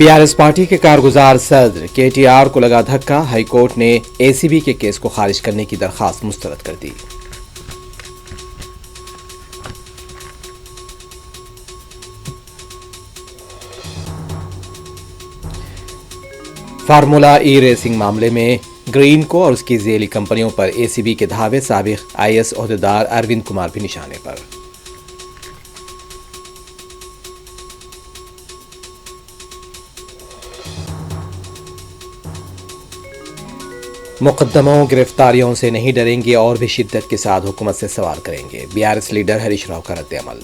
BRS party کے کارگزار صدر KTR کو لگا دھکا، ہائی کورٹ نے ACB کے کیس کو خارج کرنے کی درخواست مسترد کر دی۔ فارمولا ای ریسنگ معاملے میں گرین کو اور اس کی ذیلی کمپنیوں پر ACB کے دھاوے، سابق IAS عہدیدار اروند کمار بھی نشانے پر۔ مقدموں گرفتاریوں سے نہیں ڈریں گے اور بھی شدت کے ساتھ حکومت سے سوال کریں گے، BRS لیڈر ہریش راؤ کا رد عمل۔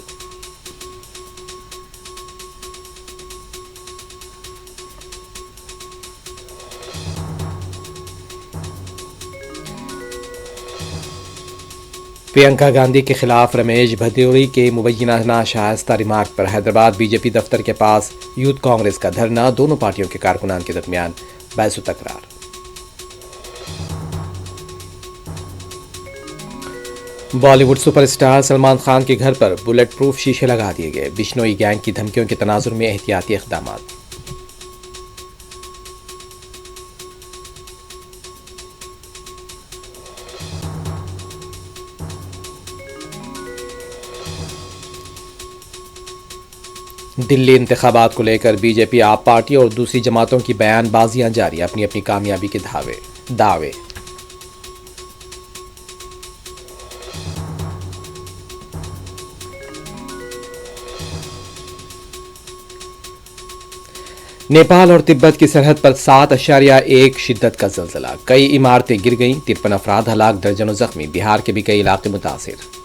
پرینکا گاندھی کے خلاف رمیش بھدوری کے مبینہ ناشائستہ ریمارک پر حیدرآباد BJP دفتر کے پاس یوتھ کانگریس کا دھرنا، دونوں پارٹیوں کے کارکنان کے درمیان بحث و تکرار۔ Bollywood super star Salman Khan کے گھر پر بلٹ پروف شیشے لگا دیے گئے، بشنوئی گینگ کی دھمکیوں کے تناظر میں احتیاطی اقدامات۔ دلی انتخابات کو لے کر BJP آپ پارٹی اور دوسری جماعتوں کی بیان بازیاں جاری، اپنی اپنی کامیابی کے دعوے۔ نیپال اور تبت کی سرحد پر 7.1 شدت کا زلزلہ، کئی عمارتیں گر گئیں، 53 افراد ہلاک، درجنوں زخمی، بہار کے بھی کئی علاقے متاثر۔